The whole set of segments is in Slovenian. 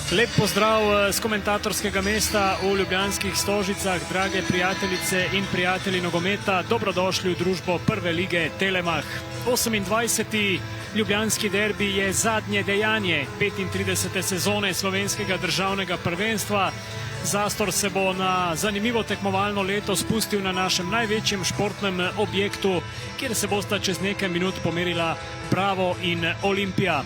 Lep pozdrav z komentatorskega mesta v Ljubljanskih Stožicah, drage prijateljice in prijatelji nogometa. Dobrodošli v družbo prve lige Telemach. 28. ljubljanski derbi je zadnje dejanje 35. sezone slovenskega državnega prvenstva. Zastor se bo na zanimivo tekmovalno leto spustil na našem največjem športnem objektu, kjer se bosta čez nekaj minut pomerila Bravo in Olimpija.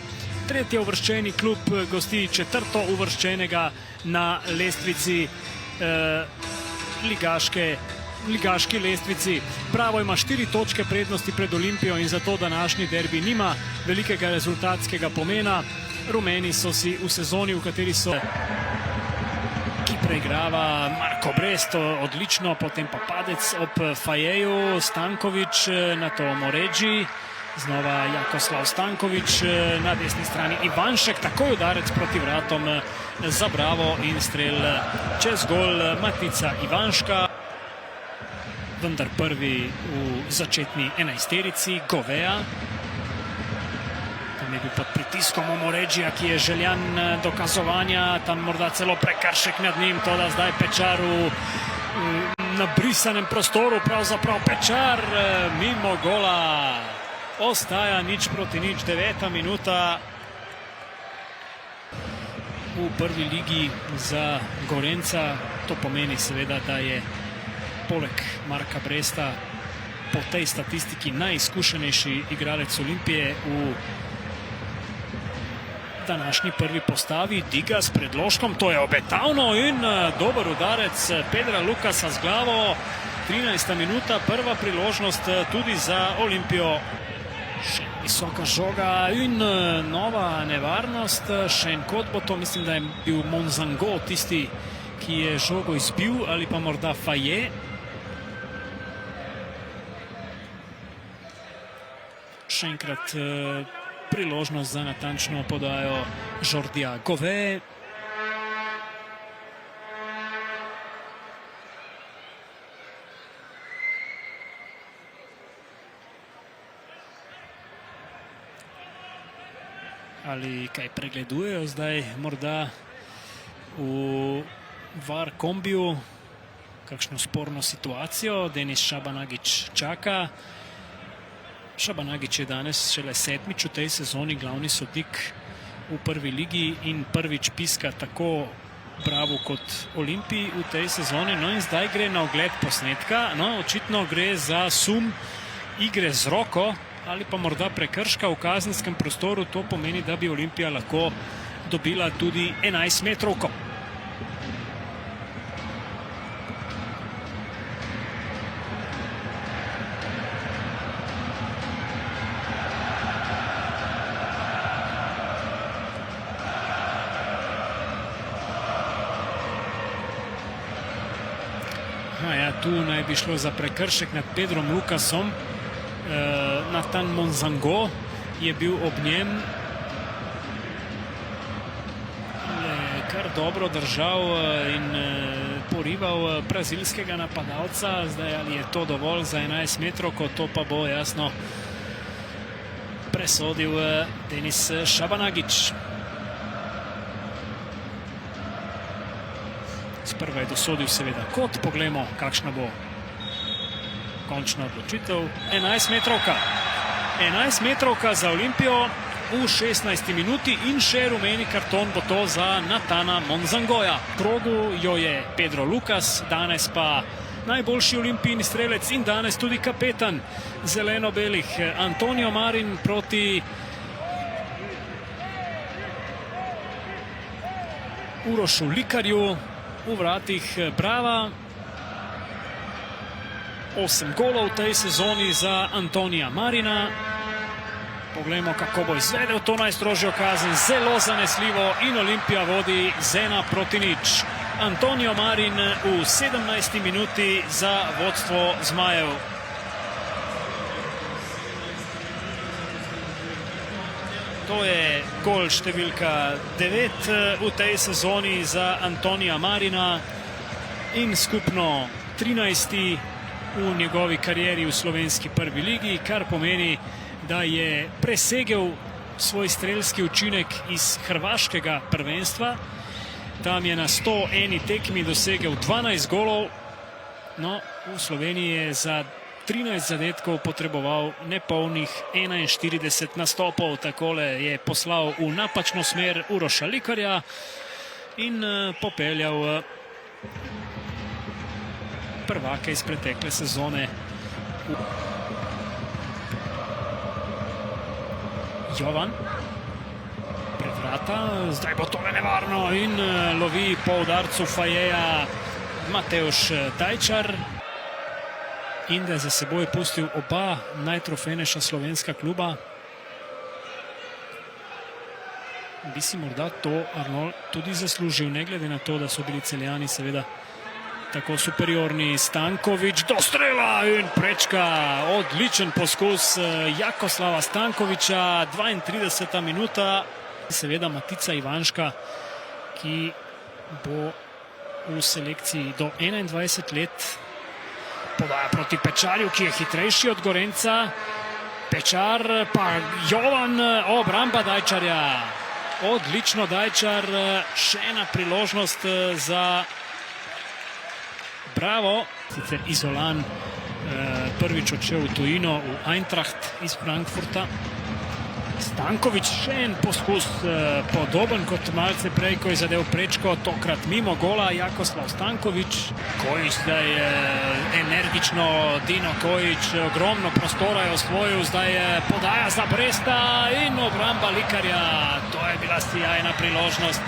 Tretje uvrščeni klub gosti četrto uvrščenega na lestvici, ligaški lestvici. Bravo ima 4 točke prednosti pred Olimpijo in zato današnji derbi nima velikega rezultatskega pomena. Rumeni so si v sezoni, v kateri so ki preigrava Marko Brest odlično, potem pa padec ob Fajeju, Stanković, na to Moređi. Znova Jakoslav Stanković, na desni strani Ivanšek, takoj udarec proti vratom za Bravo in strel čez gol Matica Ivanška. Vendar prvi v začetni enajsterici, Govea. Tam je bil pod pritiskom Moređija, ki je željan dokazovanja, tam morda celo prekršek nad njim, to da zdaj Pečar v nabrisanem prostoru, pravzaprav Pečar mimo gola. Ostaja 0:0, 9. minuta v prvi ligi za Gorenca. To pomeni seveda, da je poleg Marka Bresta po tej statistiki najizkušenejši igralec Olimpije v današnji prvi postavi. Diga s predložkom, to je obetavno in dober udarec Pedra Lukasa z glavo. 13. minuta, prva priložnost tudi za Olimpijo. Še visoka žoga in nova nevarnost. Še en kot bo to, mislim, da je bil Monzango tisti, ki je žogo izbil, ali pa morda Faje. Še enkrat priložnost za natančno podajo Jordija Gove. Ali kaj pregledujejo zdaj morda v VAR kombiju, kakšno sporno situacijo. Denis Šabanagić čaka. Šabanagić je danes šele 7. v tej sezoni glavni sodnik v prvi ligi in prvič piska tako Bravo kot Olimpiji v tej sezoni. No in zdaj gre na ogled posnetka. No, očitno gre za sum igre z roko ali pa morda prekrška v kazenskem prostoru. To pomeni, da bi Olimpija lahko dobila tudi 11-metrovko. Tu naj bi šlo za prekršek nad Pedrom Lukasom. Nathan Monzango je bil ob njem, je kar dobro držal in porival brazilskega napadalca. Zdaj, ali je to dovolj za 11 metrov, ko to pa bo jasno presodil Denis Šabanagić. Sprva je dosodil seveda kot, poglejmo, kakšna bo končna odločitev. 11-metrovka. 11-metrovka za Olimpijo v 16. minuti in še rumeni karton bo to za Natana Monzangoja. Progu jo je Pedro Lukas, danes pa najboljši olimpijini strelec in danes tudi kapetan zeleno-belih Antonio Marin proti Urošu Likarju v vratih Brava. 8 golov v tej sezoni za Antonija Marina. Poglejmo, kako bo izvedel to najstrožjo kazen. Zelo zanesljivo in Olimpija vodi z 1:0. Antonio Marin v 17. minuti za vodstvo zmajev. To je gol številka 9 v tej sezoni za Antonija Marina in skupno 13. v njegovi karieri v slovenski prvi ligi, kar pomeni, da je presegel svoj strelski učinek iz hrvaškega prvenstva Tam je na 101 tekmi dosegel 12 golov. No, v Sloveniji je za 13 zadetkov potreboval nepolnih 41 nastopov. Takole je poslal v napačno smer Uroša Likarja in popeljal prvake iz pretekle sezone. Jovan pred vrata, zdaj bo tole nevarno in lovi po udarcu Fajeja Matevž Dajčar. In da je za seboj pustil oba najtrofejnejša slovenska kluba. Bi si morda to Arnold tudi zaslužil, ne glede na to, da so bili Celjani seveda tako superiorni. Stanković do strela in prečka. Odličen poskus Jakoslava Stankovića, 32. minuta. Seveda Matica Ivanška, ki bo v selekciji do 21 let. Podaja proti Pečarju, ki je hitrejši od Gorenca. Pečar pa Jovan, obramba Dajčarja. Odlično Dajčar, še ena priložnost za Bravo. Sicer Izolan prvič odšel v tujino, v Eintracht iz Frankfurta. Stanković, še en poskus, podoben kot malce prej, ko je zadev prečko, tokrat mimo gola. Jakoslav Stanković, Kojić zdaj energično, Dino Kojić, ogromno prostora je osvojil, zdaj podaja za Bresta in obramba Likarja. To je bila sjajna priložnost.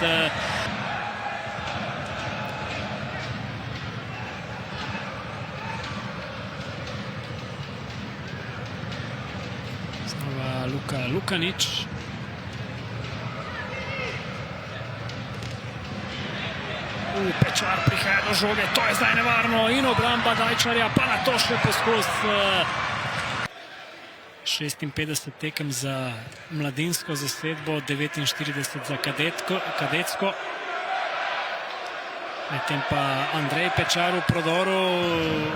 Luka Lukanić. Pečar prihaja do žoge, to je zdaj nevarno in obramba Dajčarja, pa na to še poskus. 56 tekem za mladinsko zasedbo, 49 za kadetsko. Medtem pa Andrej Pečar v prodoru,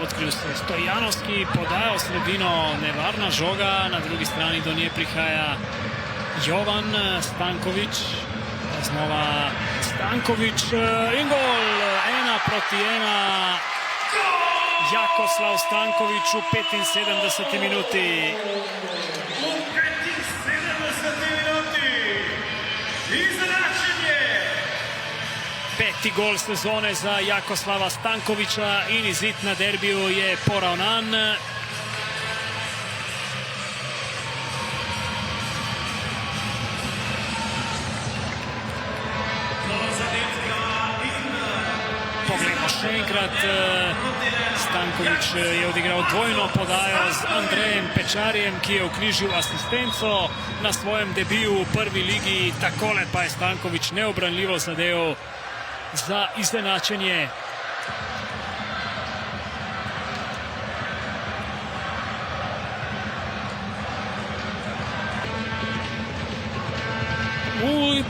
odkril se Stojanovski, podaja v sredino, nevarna žoga, na drugi strani do nje prihaja Jovan. Stanković, znova Stanković in gol, 1-1. Jakoslav Stanković v 75. minuti. Peti gol sezone za Jakoslava Stankovića in izid na derbiju je poravnan. Poglejmo še enkrat. Stanković je odigral dvojno podajo z Andrejem Pečarjem, ki je vknjižil asistenco na svojem debiju v prvi ligi. Takole pa je Stanković neobranljivo zadev za izenačenje.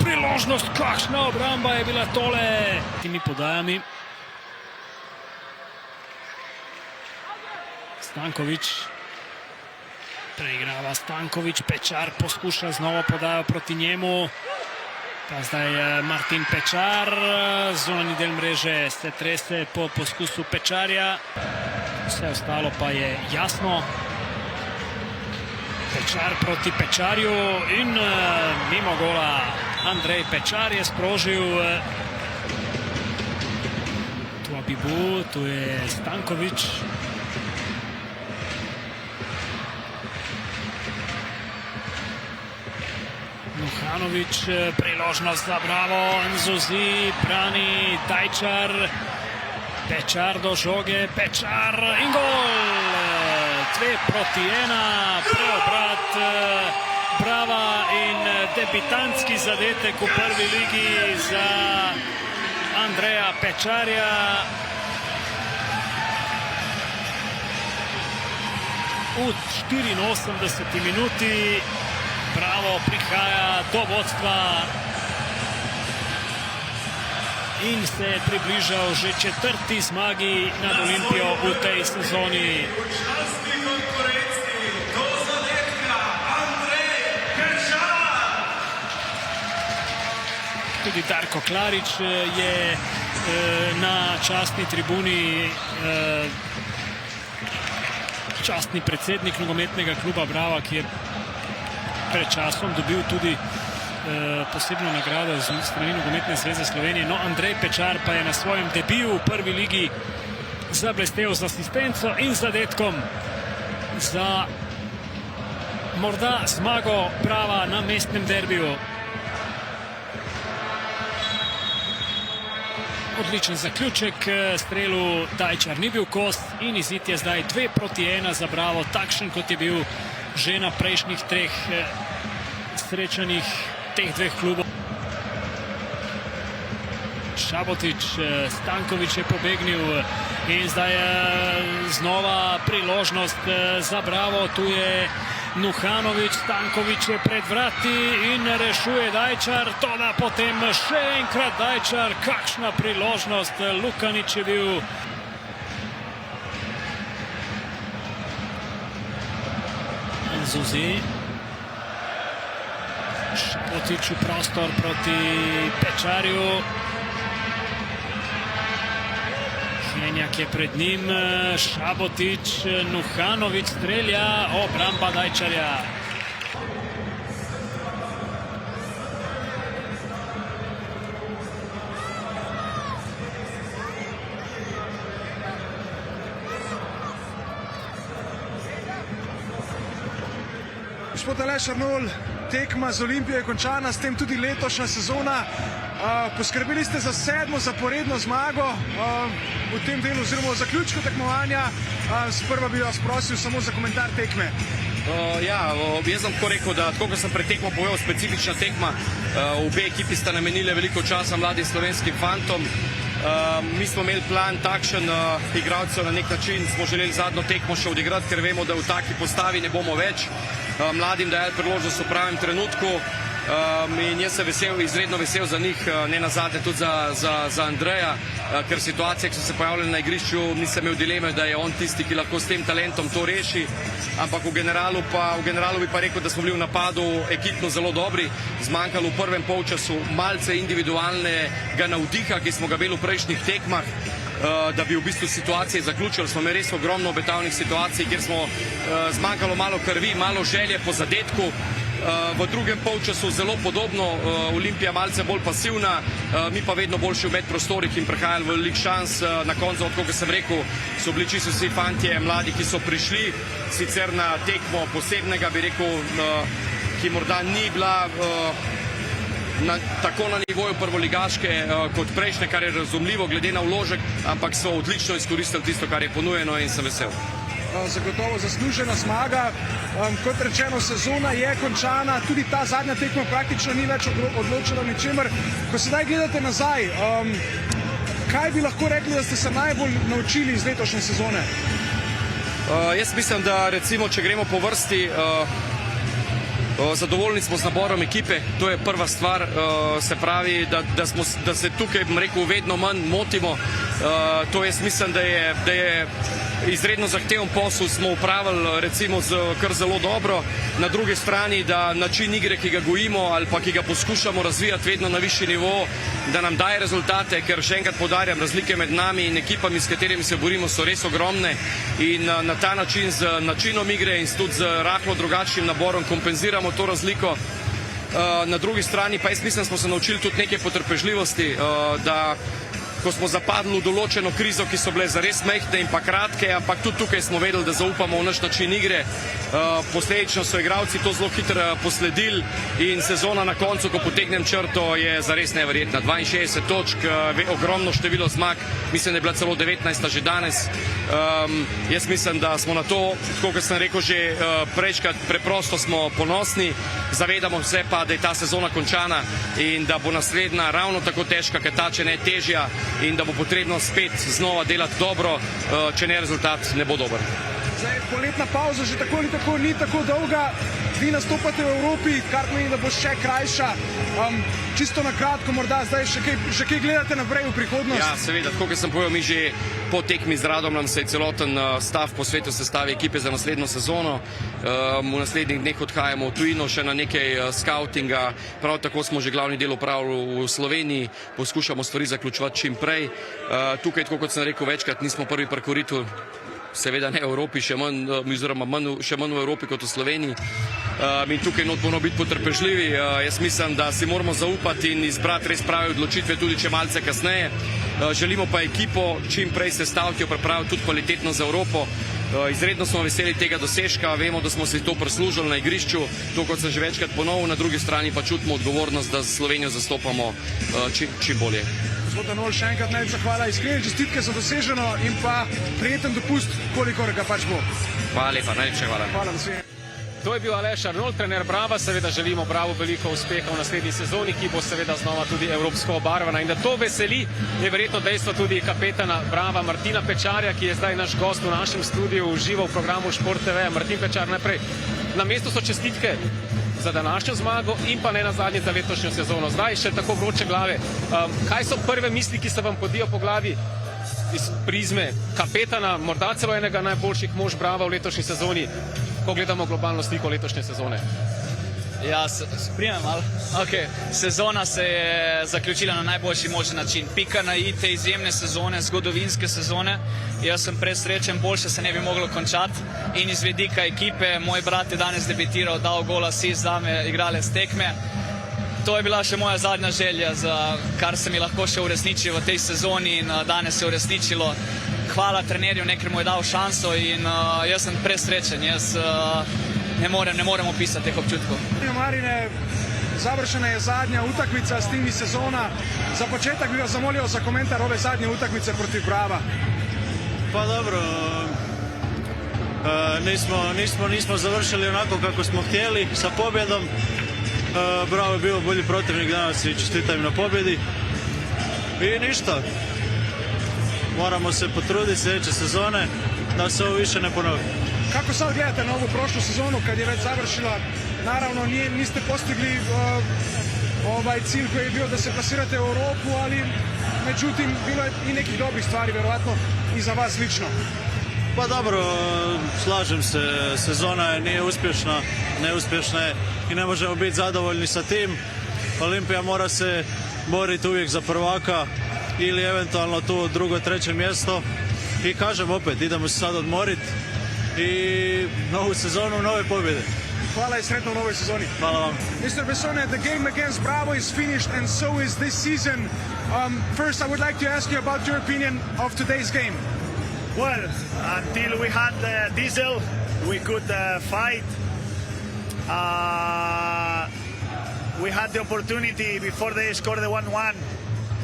Priložnost, kakšna obramba je bila tole. Timi podajami. Stanković. Preigrava Stanković, Pečar poskuša z novo podajo proti njemu. Pa zdaj Martin Pečar, zunanji del mreže se trese po poskusu Pečarja. Vse ostalo pa je jasno. Pečar proti Pečarju in mimo gola. Andrej Pečar je sprožil. Tu Abibu, tu je Stanković. Nuhanović, priložnost za Bravo, Nzuzi, brani Dajčar, Pečar do žoge, Pečar in gol! 2-1, preobrat Brava in debitantski zadetek v prvi ligi za Andreja Pečarja. V 84. minuti Bravo prihaja do vodstva in se je približal že četrti zmagi nad Olimpijo v tej sezoni. Tudi Darko Klarič je na častni tribuni, častni predsednik nogometnega kluba Brava, ki je pred časom dobil tudi posebno nagrado z strani Nogometne zveze Slovenije. No, Andrej Pečar pa je na svojem debiju v prvi ligi zablestel z asistenco in zadetkom za morda zmago Brava na mestnem derbiju. Odličen zaključek strelu, Dajčar ni bil kost in izid je zdaj 2-1 za Bravo, takšen kot je bil že na prejšnjih treh srečanjih teh dveh klubov. Šabotič, Stankovič je pobegnil in zdaj je znova priložnost za Bravo. Tu je Nuhanovič, Stankovič je pred vrati in rešuje Dajčar, toda potem še enkrat Dajčar, kakšna priložnost, Lukanič je bil. Zuzi. Šabotič v prostor proti Pečarju. Henjak je pred njim, Šabotič, Nuhanovič strelja, obramba Dajčarja. Gospod Aleš Arnolj, tekma z Olimpijo je končana, s tem tudi letošnja sezona. Poskrbeli ste za 7. zaporedno zmago v tem delu oziroma v zaključku tekmovanja. Sprva bi vas prosil samo za komentar tekme. Jaz sem tako rekel, da tako kot sem pred tekmo povedal, specifična tekma. Obe ekipi sta namenile veliko časa mladim slovenskim fantom. Mi smo imeli plan takšen, igralcev na nek način smo želeli zadnjo tekmo še odigrati, ker vemo, da v taki postavi ne bomo več. Mladim dajali priložnost v pravem trenutku in jaz sem izredno vesel za njih, ne nazadnje tudi za Andreja, ker situacije, ki so se pojavljale na igrišču, nisem imel dileme, da je on tisti, ki lahko s tem talentom to reši, ampak v generalu bi pa rekel, da smo bili v napadu ekipno zelo dobri, zmanjkalo v prvem polčasu malce individualnega navdiha, ki smo ga imeli v prejšnjih tekmah, da bi v bistvu situacije zaključili. Smo imeli res ogromno obetavnih situacij, kjer smo zmanjkalo malo krvi, malo želje po zadetku. V drugem polčasu zelo podobno, Olimpija malce bolj pasivna, mi pa vedno boljši v medprostorih in prihajali v veliko šans. Na koncu, kot sem rekel, so bili čisto vsi fantje mladi, ki so prišli, sicer na tekmo posebnega, bi rekel, ki morda ni bila tako na nivoju prvoligaške kot prejšnje, kar je razumljivo glede na vložek, ampak so odlično izkoristili tisto, kar je ponujeno in sem vesel. Zagotovo zaslužena zmaga. Kot rečeno, sezona je končana, tudi ta zadnja tekma praktično ni več odločila o ničemer. Ko sedaj gledate nazaj, kaj bi lahko rekli, da ste se najbolj naučili iz letošnje sezone? Jaz mislim, da recimo, če gremo po vrsti, zadovoljni smo z naborom ekipe, to je prva stvar, se pravi, da se tukaj, bom rekel, vedno manj motimo. To jaz mislim, da je izredno zahteven posel smo upravili recimo kar zelo dobro. Na drugi strani, da način igre, ki ga gojimo ali pa ki ga poskušamo razvijati vedno na višji nivo, da nam daje rezultate, ker še enkrat poudarjam, razlike med nami in ekipami, s katerimi se borimo, so res ogromne in na ta način z načinom igre in tudi z rahlo drugačnim naborom kompenziramo to razliko. Na drugi strani pa jaz mislim, smo se naučili tudi neke potrpežljivosti, da ko smo zapadli v določeno krizo, ki so bile zares mehke in pa kratke, ampak tudi tukaj smo vedeli, da zaupamo v naš način igre. Posledično so igralci to zelo hitro posledili in sezona na koncu, ko potegnem črto, je zares neverjetna. 62 točk, ogromno število zmag, mislim, da je bila celo 19 že danes. Jaz mislim, da smo na to, tako kot sem rekel že prejkrat, preprosto smo ponosni, zavedamo se pa, da je ta sezona končana in da bo naslednja ravno tako težka, ker ta, če ne težja, in da bo potrebno spet znova delati dobro, če ne rezultat ne bo dober. Zdaj, poletna pauza že tako ali tako ni tako dolga. Vi nastopate v Evropi, kar pomeni, da bo še krajša. Čisto na kratko, morda zdaj še kaj gledate naprej v prihodnost? Ja, seveda, tako kot sem povedal, mi že po tekmi z Radomljom se je celoten stav po svetu sestavi ekipe za naslednjo sezono. V naslednjih dneh odhajamo v tujino še na nekaj skautinga, prav tako smo že glavni del opravili v Sloveniji, poskušamo stvari zaključovati čim prej. Tukaj, tako kot sem rekel večkrat, nismo prvi pri koritu, seveda ne v Evropi, še manj v Evropi kot v Sloveniji. Mi tukaj moramo biti potrpežljivi. Jaz mislim, da si moramo zaupati in izbrati res prave odločitve, tudi če malce kasneje. Želimo pa ekipo čim prej sestaviti, jo pripraviti tudi kvalitetno za Evropo. Izredno smo veseli tega dosežka, vemo, da smo si to prislužili na igrišču, to kot sem že večkrat ponovil, na drugi strani pa čutimo odgovornost, da Slovenijo zastopamo čim bolje. Gospod Anol, še enkrat najlepša hvala, iskrene čestitke za doseženo in pa prijeten dopust, kolikor ga pač bo. Hvala lepa, najlepša hvala. Hvala, da se je. To je bil Aleš Arnold, trener Brava. Seveda želimo Bravu veliko uspeha v naslednji sezoni, ki bo seveda znova tudi evropsko obarvana. In da to veseli, je verjetno dejstvo tudi kapetana Brava Martina Pečarja, ki je zdaj naš gost v našem studiu, uživa v programu Šport TV. Martin Pečar, najprej na mestu so čestitke za današnjo zmago in pa ne nazadnje za letošnjo sezono. Zdaj še tako vroče glave. Kaj so prve misli, ki se vam podijo po glavi iz prizme kapetana, morda celo enega najboljših mož Brava v letošnji sezoni, ko gledamo globalno sliko letošnje sezone? Ja, sprijemam malo. Okay. Sezona se je zaključila na najboljši možen način. Pika na i te izjemne sezone, zgodovinske sezone. Jaz sem presrečen, boljše se ne bi moglo končati. In iz vidika ekipe, moj brat je danes debitiral, dal gol asist, zame igralec tekme. To je bila še moja zadnja želja, za kar se mi lahko še uresniči v tej sezoni in danes se je uresničilo. Hvala trenerju, ker mu je dal šanso in jaz sem presrečen. Jaz ne morem opisati teh občutkov. Marine, završena je zadnja utakmica s timi sezona. Za početak bi vas zamolil za komentar ove zadnje utakmice protiv Brava. Pa dobro, nismo završili onako kako smo htjeli sa pobjedom. Bravo je bio bolji protivnik danas i čestitam na pobjedi. I ništa, moramo se potruditi sljedeće sezone da se ovo više ne ponovi. Kako sad gledate na ovu prošlu sezonu kad je već završila? Naravno niste postigli ovaj cilj koji je bio da se plasirate u Europu, ali međutim bilo je i nekih dobrih stvari vjerojatno i za vas lično. Pa dobro, slažem se, sezona nije uspješna, neuspješna je i ne možemo biti zadovoljni sa tim. Olimpija mora se boriti uvijek za prvaka ili eventualno tu drugo, treće mjesto. I kažem opet, idemo se sad odmoriti i novu sezonu, nove pobjede. Hvala i sretno u novoj sezoni. Hvala vam. Mr. Bessone, the game against Bravo is finished and so is this season. First, I would like to ask you about your opinion of today's game. Well, until we had Diesel, we could fight. We had the opportunity before they scored the 1-1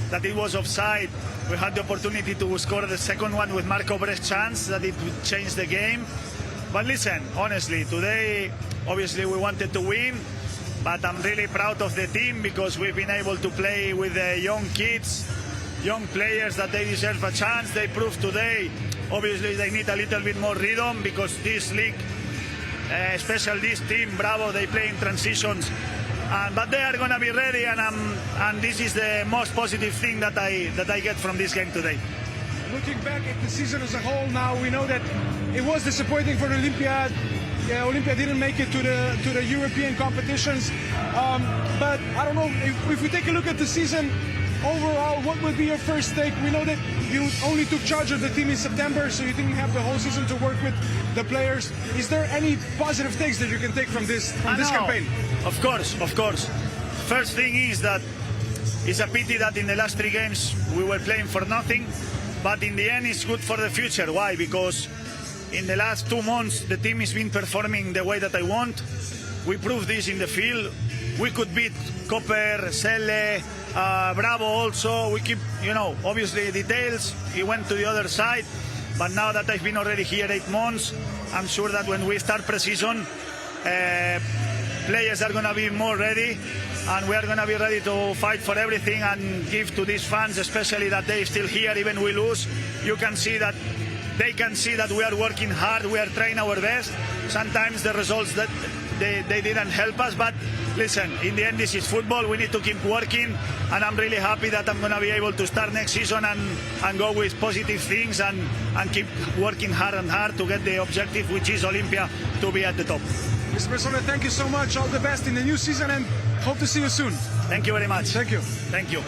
that it was offside. We had the opportunity to score the second one with Marco Brecht's chance that it would change the game. But listen, honestly, today obviously we wanted to win, but I'm really proud of the team because we've been able to play with the young kids, young players that they deserve a chance. They proved today. Obviously they need a little bit more rhythm because this league, especially this team, Bravo, they play in transitions. But they are going to be ready, and this is the most positive thing that I get from this game today. Looking back at the season as a whole now, we know that it was disappointing for Olympia. Yeah, Olympia didn't make it to the European competitions. But I don't know, if we take a look at the season overall, what would be your first take? We know that you only took charge of the team in September, so you didn't have the whole season to work with the players. Is there any positive takes that you can take from this campaign? Of course. First thing is that it's a pity that in the last 3 games we were playing for nothing, but in the end it's good for the future. Why? Because in the last 2 months the team has been performing the way that I want. We proved this in the field. We could beat Copper, Selle, Bravo also. We keep, obviously details. He went to the other side, but now that I've been already here 8 months, I'm sure that when we start pre-season, players are going to be more ready, and we are going to be ready to fight for everything and give to these fans, especially that they're still here, even we lose. You can see that they can see that we are working hard, we are trying our best. Sometimes the results that they didn't help us, but listen, in the end this is football, we need to keep working, and I'm really happy that I'm going to be able to start next season and go with positive things and keep working hard and hard to get the objective, which is Olympia, to be at the top. Mr. Persona, thank you so much. All the best in the new season and hope to see you soon. Thank you very much. Thank you. Thank you.